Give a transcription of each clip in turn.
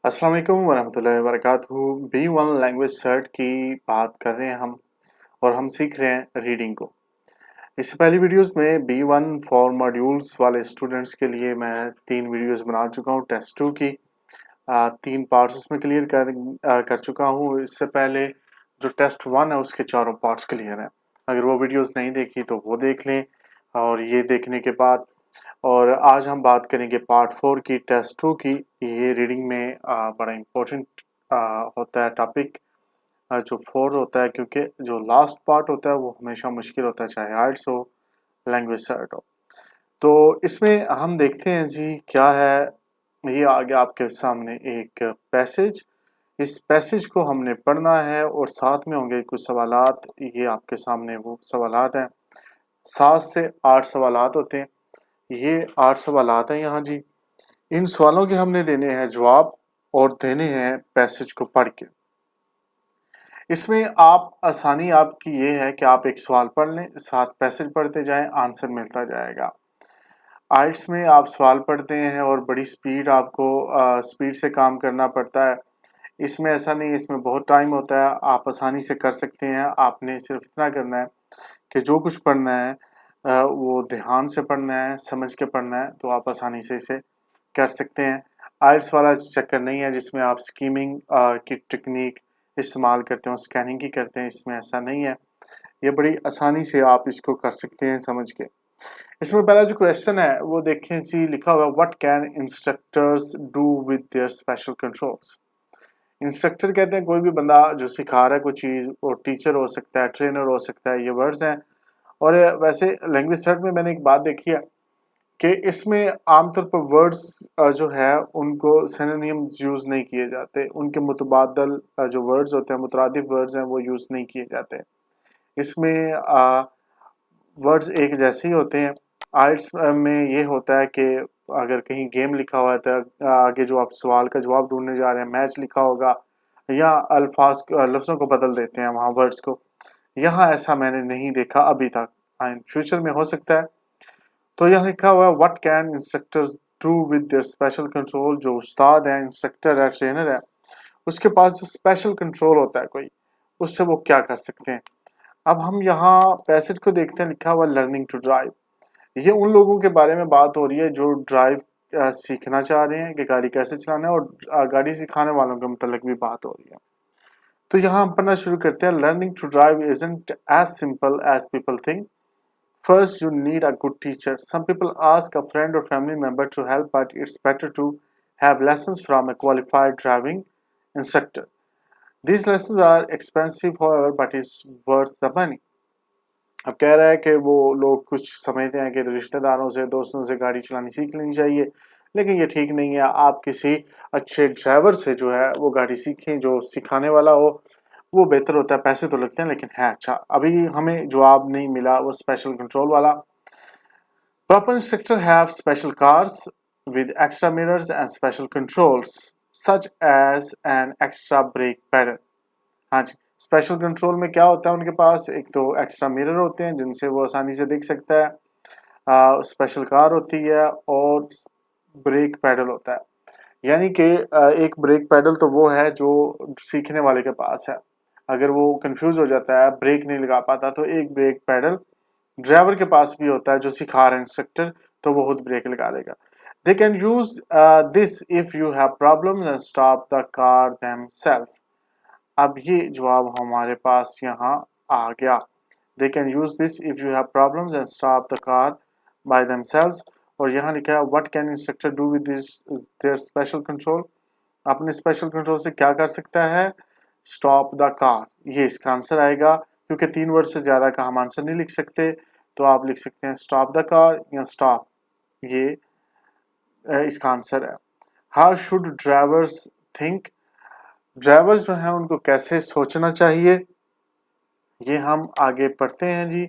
अस्सलाम वालेकुम वरहमतुल्लाहि वबरकातुहू। B1 लैंग्वेज सर्ट की बात कर रहे हैं हम और हम सीख रहे हैं रीडिंग को। इससे पहली वीडियोस में B1 फॉर मॉड्यूल्स वाले स्टूडेंट्स के लिए मैं 3 वीडियोस बना चुका हूँ। टेस्ट 2 की 3 पार्ट्स उसमें क्लियर कर चुका हूँ। इससे पहले जो टेस्ट 1 है उसके चारों पार्ट्स क्लियर हैं। अगर वो वीडियोस नहीं देखी तो वो देख लें। और ये देखने के बाद और आज हम बात करेंगे पार्ट 4 की टेस्ट 2 की। ये रीडिंग में बड़ा इम्पोर्टेंट होता है टॉपिक जो 4 होता है, क्योंकि जो लास्ट पार्ट होता है वो हमेशा मुश्किल होता है, चाहे आर्ट्स हो लैंग्वेज सर्ट हो। तो इसमें हम देखते हैं जी क्या है। ये आगे आपके सामने एक पैसेज, इस पैसेज को हमने पढ़ना है और साथ में होंगे कुछ सवालात। ये आपके सामने वो सवालात हैं, 7 से 8 सवालात होते हैं। ये 8 सवालात हैं यहाँ जी। इन सवालों के हमने देने हैं जवाब और देने हैं पैसेज को पढ़ के। इसमें आप आसानी आपकी ये है कि आप एक सवाल पढ़ लें, साथ पैसेज पढ़ते जाएं, आंसर मिलता जाएगा। आइट्स में आप सवाल पढ़ते हैं और बड़ी स्पीड आपको स्पीड से काम करना पड़ता है। इसमें ऐसा नहीं, इसमें बहुत टाइम होता है, आप आसानी से कर सकते हैं। आपने सिर्फ इतना करना है कि जो कुछ पढ़ना है वो ध्यान से पढ़ना है, समझ के पढ़ना है, तो आप आसानी से इसे कर सकते हैं। आइल्स वाला चक्कर नहीं है जिसमें आप स्कीमिंग की टेक्निक इस्तेमाल करते हो, स्कैनिंग की करते हैं। इसमें ऐसा नहीं है, ये बड़ी आसानी से आप इसको कर सकते हैं समझ के। इसमें पहला जो क्वेश्चन है वो देखें जी, लिखा हुआ what can instructors do with their special controls. Instructor कहते हैं कोई भी बंदा जो सिखा रहा है कोई चीज़, वो टीचर हो सकता है, ट्रेनर हो सकता है, ये वर्ड्स हैं। और वैसे लैंग्वेज सर्च में मैंने एक बात देखी है कि इसमें आमतौर पर वर्ड्स जो है उनको सिनोनिम्स यूज़ नहीं किए जाते, उनके मुतबादल जो वर्ड्स होते हैं, मुतरादिफ वर्ड्स हैं, वो यूज़ नहीं किए जाते। इसमें वर्ड्स एक जैसे ही होते हैं। आइट्स में ये होता है कि अगर कहीं गेम लिखा हुआ है तो आगे जो आप सवाल का जवाब ढूंढने जा रहे हैं मैच लिखा होगा, या अल्फाज लफ्ज़ों को बदल देते हैं वहाँ वर्ड्स को। यहाँ ऐसा मैंने नहीं देखा अभी तक, इन फ्यूचर में हो सकता है। तो यहाँ लिखा हुआ है what can instructors do with their special control. जो उस्ताद है, इंस्ट्रक्टर है, ट्रेनर है, उसके पास जो स्पेशल कंट्रोल होता है कोई, उससे वो क्या कर सकते हैं। अब हम यहाँ पैसेज को देखते हैं, लिखा हुआ लर्निंग टू ड्राइव। ये उन लोगों के बारे में बात हो रही है जो ड्राइव सीखना चाह रहे हैं कि गाड़ी कैसे चलाना है, और गाड़ी सिखाने वालों के मतलब भी बात हो रही है। तो यहाँ हम पढ़ना शुरू करते हैं। Learning to drive isn't as simple as people think. First, you need a good teacher. Some people ask a friend or family member to help, but it's better to have lessons from a qualified driving instructor. These lessons are expensive, however, but it's worth the money. अब कह रहा है कि वो लोग कुछ समझते हैं कि रिश्तेदारों से, दोस्तों से गाड़ी चलानी सीख लेनी चाहिए, लेकिन ये ठीक नहीं है। आप किसी अच्छे ड्राइवर से जो है वो गाड़ी सीखें, जो सिखाने वाला हो, वो बेहतर होता है। पैसे तो लगते हैं लेकिन है अच्छा। अभी हमें जवाब नहीं मिला वो स्पेशल कंट्रोल वाला। Proper instructors have special cars with extra mirrors and special controls, such as an extra brake pedal. हाँ जी, स्पेशल कंट्रोल में क्या होता है उनके पास, एक तो एक्स्ट्रा मिरर होते हैं जिनसे वो आसानी से देख सकता है, स्पेशल कार होती है और ब्रेक पैडल होता है। यानी कि एक ब्रेक पैडल तो वो है जो सीखने वाले के पास है, अगर वो कंफ्यूज हो जाता है, ब्रेक नहीं लगा पाता, तो एक ब्रेक पैडल ड्राइवर के पास भी होता है जो सिखा रहा है इंस्ट्रक्टर, तो वो खुद ब्रेक लगा देगा। They can use this if you have problems and stop the car themself. अब ये जवाब हमारे पास यहाँ आ गया। They can use this if you have problems and stop the car by themselves. और यहाँ लिखा है what can instructor do with this their special control. अपने स्पेशल कंट्रोल से क्या कर सकता है, स्टॉप द कार, ये इसका आंसर आएगा। क्योंकि 3 वर्ड से ज़्यादा का हम आंसर नहीं लिख सकते, तो आप लिख सकते हैं स्टॉप द कार या स्टॉप, ये इसका आंसर है। How should drivers think. Drivers जो हैं उनको कैसे सोचना चाहिए, ये हम आगे पढ़ते हैं जी।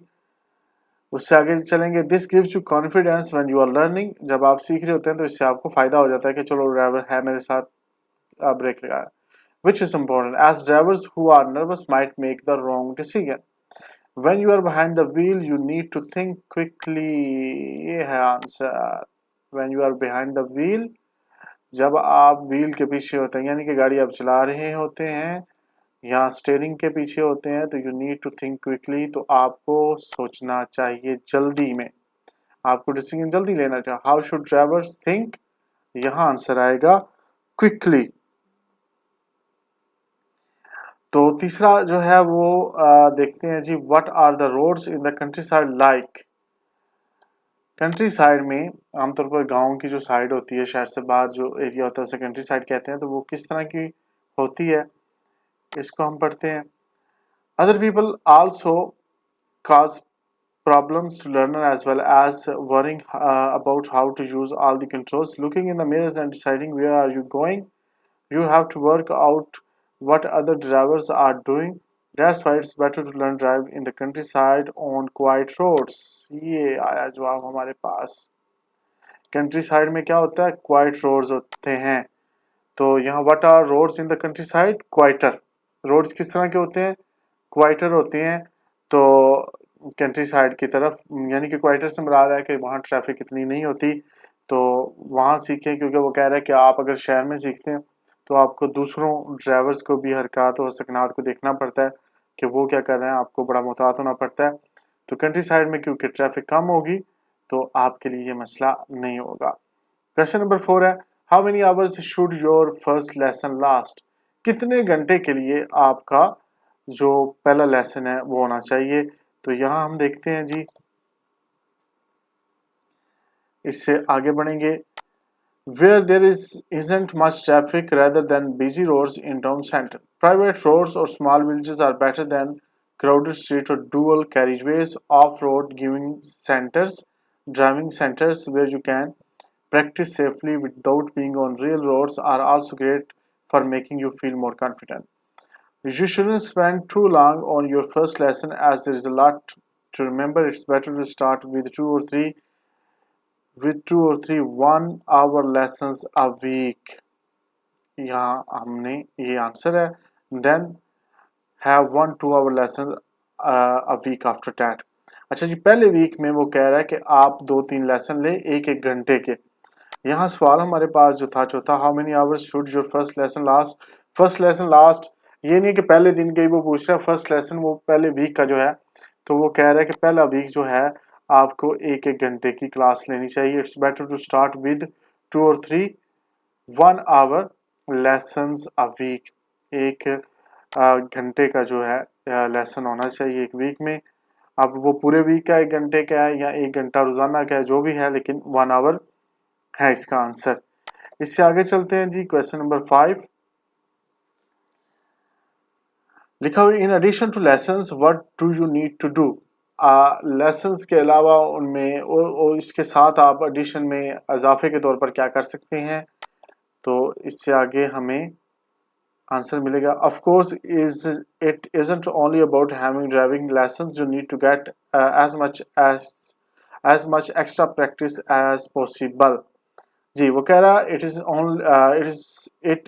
उससे आगे चलेंगे। This gives you confidence when you are learning. जब आप सीख रहे होते हैं तो इससे आपको फायदा हो जाता है कि चलो ड्राइवर है मेरे साथ, ब्रेक लगाया। Which is important as drivers who are nervous might make the wrong decision. When you are behind the wheel, you need to think quickly. ये है answer. When you are behind the wheel, जब आप wheel के पीछे होते हैं, यानी कि गाड़ी आप चला रहे होते हैं या स्टीयरिंग के पीछे होते हैं, तो you need to think quickly, तो आपको सोचना चाहिए जल्दी में, आपको डिसीजन जल्दी लेना चाहिए। हाउ शुड ड्राइवर्स थिंक, यहाँ आंसर आएगा क्विकली। तो तीसरा जो है वो देखते हैं जी, what are the roads in the country side like. Country side में आमतौर पर गांव की जो साइड होती है, शहर से बाहर जो एरिया होता है उसे कंट्री साइड कहते हैं, तो वो किस तरह की होती है इसको हम पढ़ते हैं। Other people also cause problems to learner as well as worrying about how to use all the controls, looking in the mirrors and deciding where are you going. You have to work out what other drivers are doing. That's why it's better to learn drive in the countryside on quiet roads. ये आया जवाब हमारे पास। Country side में क्या होता है, quite roads होते हैं। तो यहाँ what are roads in the country side, quieter. Roads किस तरह के होते हैं, क्वाइटर होते हैं। तो कंट्री साइड की तरफ, यानी कि क्वाइटर से मुराद है कि वहाँ ट्रैफिक इतनी नहीं होती, तो वहाँ सीखें, क्योंकि वो कह रहा है कि आप अगर शहर में सीखते हैं तो आपको दूसरों ड्राइवर्स को भी हरकत और सकनात को देखना पड़ता है कि वो क्या कर रहे हैं, आपको बड़ा मुहतात होना पड़ता है। तो कंट्री साइड में क्योंकि ट्रैफिक कम होगी तो आपके लिए ये मसला नहीं होगा। क्वेश्चन नंबर 4 है, how many hours should your first lesson last. कितने घंटे के लिए आपका जो पहला लेसन है वो होना चाहिए। तो यहाँ हम देखते हैं जी, इससे आगे बढ़ेंगे। Where there isn't much traffic rather than busy roads in town center. Private roads or small villages are better than crowded streets or dual carriageways. Off-road driving centers where you can practice safely without being on real roads are also great for making you feel more confident. You shouldn't spend too long on your first lesson as there is a lot to remember. It's better to start with two or three 1 hour lessons a week. यहाँ हमने ये answer है, then have 1-2 hour lessons a week after that. अच्छा जी, पहले week में वो कह रहा है कि आप 2-3 लेसन ले 1-1 घंटे के। यहाँ सवाल हमारे पास जो था चौथा, how many hours should your first lesson last. First lesson last ये नहीं कि पहले दिन के ही वो पूछ रहा है, फर्स्ट लेसन वो पहले वीक का जो है, तो वो कह रहा है कि पहला वीक जो है आपको 1-1 घंटे की क्लास लेनी चाहिए। It's better to start with 2 और 3 1 आवर लेसन्स अ वीक। एक घंटे का जो है लेसन होना चाहिए एक वीक में। अब वो पूरे वीक का 1 घंटे का है या 1 घंटा रोजाना का है, जो भी है, लेकिन 1 आवर है इसका आंसर। इससे आगे चलते हैं जी, क्वेश्चन नंबर 5 लिखा हुआ, in addition to lessons what do you need to do. Lessons के अलावा उनमें और इसके साथ आप एडिशन में इजाफे के तौर पर क्या कर सकते हैं। तो इससे आगे हमें आंसर मिलेगा, of course it isn't only about having driving lessons, you need to get as much extra practice as possible. जी, वो कह रहा it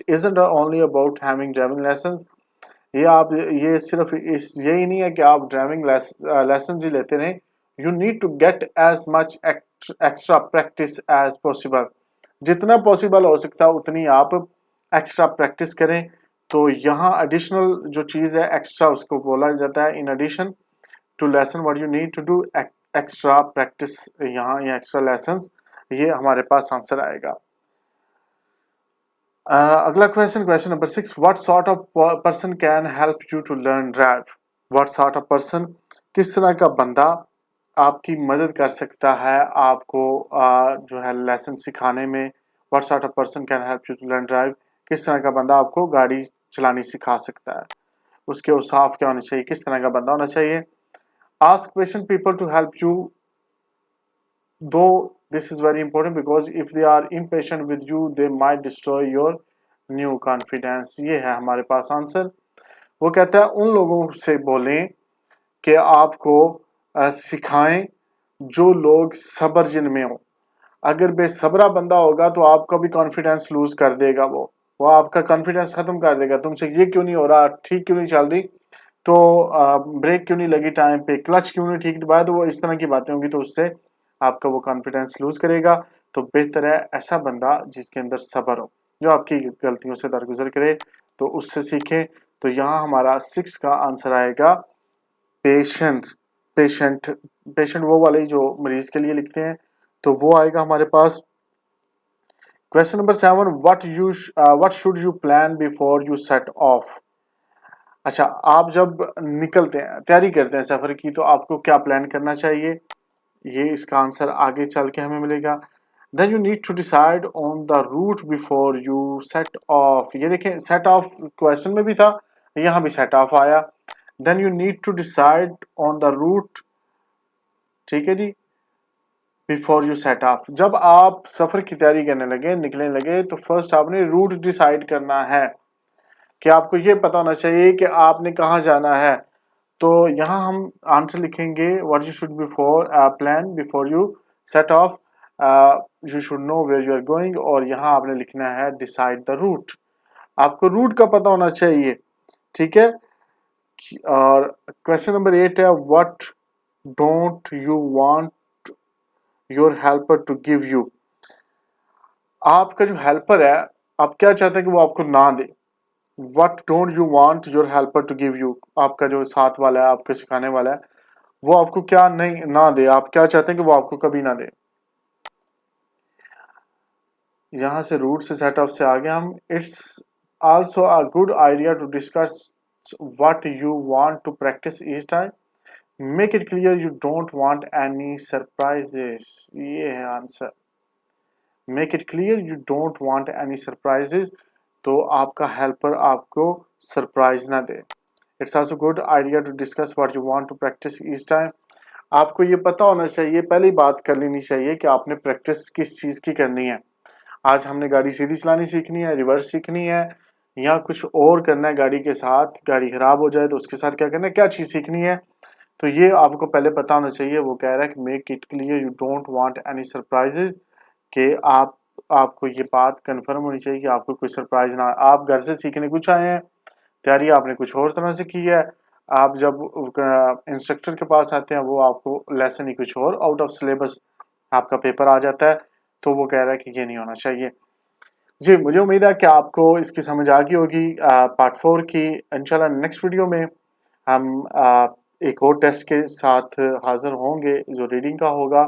isn't only about having driving lessons, ये सिर्फ यही नहीं है कि आप ड्राइविंग लेसन ही लेते रहें। You need to get as much extra practice as possible, जितना पॉसिबल हो सकता है उतनी आप एक्स्ट्रा प्रैक्टिस करें। तो यहाँ एडिशनल जो चीज़ है एक्स्ट्रा, उसको बोला जाता है in addition to lesson what you need to do extra practice. यहाँ ये एक्स्ट्रा लेसन्स, ये हमारे पास आंसर आएगा। अगला question number 6, what sort of person can help you to learn drive. What sort of person, किस तरह का बंदा आपकी मदद कर सकता है आपको जो है लेसन सिखाने में। What sort of person can help you to learn drive, किस तरह का बंदा आपको गाड़ी चलानी सिखा सकता है, उसके औसाफ क्या होने चाहिए, किस तरह का बंदा होना चाहिए। Ask question people to help you, though this is very important because if they are impatient with you they might destroy your new confidence। ये है हमारे पास आंसर। वो कहता है उन लोगों से बोलें कि आपको सिखाएं जो लोग सब्र जिनमें हो। अगर बेसब्रा बंदा होगा तो आपका भी कॉन्फिडेंस लूज कर देगा, वो आपका कॉन्फिडेंस खत्म कर देगा। तुमसे ये क्यों नहीं हो रहा, ठीक क्यों नहीं चल रही, तो ब्रेक क्यों नहीं लगी टाइम पे, क्लच क्यों नहीं ठीक दबाया, तो वो इस तरह की बातें होंगी, तो उससे आपका वो कॉन्फिडेंस लूज करेगा। तो बेहतर है ऐसा बंदा जिसके अंदर सब्र हो, जो आपकी गलतियों से दरगुजर करे तो उससे सीखें। तो यहाँ हमारा 6 का आंसर आएगा पेशेंस। पेशेंट, पेशेंट वो वाले जो मरीज के लिए लिखते हैं, तो वो आएगा हमारे पास। Question number 7, what should you plan before you set off. अच्छा, आप जब निकलते हैं, तैयारी करते हैं सफर की, तो आपको क्या प्लान करना चाहिए, ये इसका आंसर आगे चल के हमें मिलेगा। Then you need to decide on the route before you set off. ये देखें, सेट ऑफ क्वेश्चन में भी था, यहाँ भी सेट ऑफ आया। Then you need to decide on the route, ठीक है जी, बिफोर यू सेट ऑफ। जब आप सफर की तैयारी करने लगे, निकलने लगे, तो फर्स्ट आपने रूट डिसाइड करना है कि आपको ये पता होना चाहिए कि आपने कहाँ जाना है। तो यहाँ हम आंसर लिखेंगे what you should before plan before you set off, you should know where you are going, और यहाँ आपने लिखना है डिसाइड द रूट। आपको रूट का पता होना चाहिए, ठीक है। और क्वेश्चन नंबर 8 है what don't you want your helper to give you. आपका जो हेल्पर है, आप क्या चाहते हैं कि वो आपको ना दे। What don't you want your helper to give you, आपका जो साथ वाला है, आपको सिखाने वाला है, वो आपको क्या नहीं ना दे, आप क्या चाहते हैं कि वो आपको कभी ना दे। यहां से रूट से सेट ऑफ से आगे हम, it's also a good idea to discuss what you want to practise each time, make it clear you don't want any surprises. ये है answer, make it clear you don't want any surprises. तो आपका helper आपको surprise ना दे। It's also good idea to discuss what you want to practise each time. आपको ये पता होना चाहिए, पहले ही बात कर लेनी चाहिए कि आपने प्रैक्टिस किस चीज़ की करनी है। आज हमने गाड़ी सीधी चलानी सीखनी है, रिवर्स सीखनी है, या कुछ और करना है गाड़ी के साथ, गाड़ी खराब हो जाए तो उसके साथ क्या करना है, क्या चीज़ सीखनी है, तो ये आपको पहले पता होना चाहिए। वो कह रहा है कि make it clear you don't want any surprises, कि आपको ये बात कंफर्म होनी चाहिए कि आपको कोई सरप्राइज ना। आप घर से सीखने कुछ आए हैं, तैयारी आपने कुछ और तरह से की है, आप जब इंस्ट्रक्टर के पास आते हैं, वो आपको लेसन ही कुछ और, आउट ऑफ सिलेबस आपका पेपर आ जाता है। तो वो कह रहा है कि ये नहीं होना चाहिए। जी, मुझे उम्मीद है कि आपको इसकी समझ आ गई होगी। पार्ट 4 की इंशाल्लाह नेक्स्ट वीडियो में हम एक और टेस्ट के साथ हाजिर होंगे, जो रीडिंग का होगा,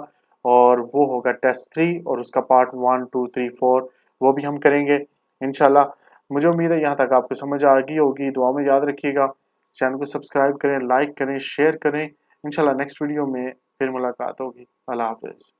और वो होगा टेस्ट 3, और उसका पार्ट 1 2 3 4 वो भी हम करेंगे इंशाल्लाह। मुझे उम्मीद है यहाँ तक आपको समझ आ गई होगी। दुआ में याद रखिएगा, चैनल को सब्सक्राइब करें, लाइक करें, शेयर करें। इंशाल्लाह नेक्स्ट वीडियो में फिर मुलाकात होगी। अल्लाह हाफिज़।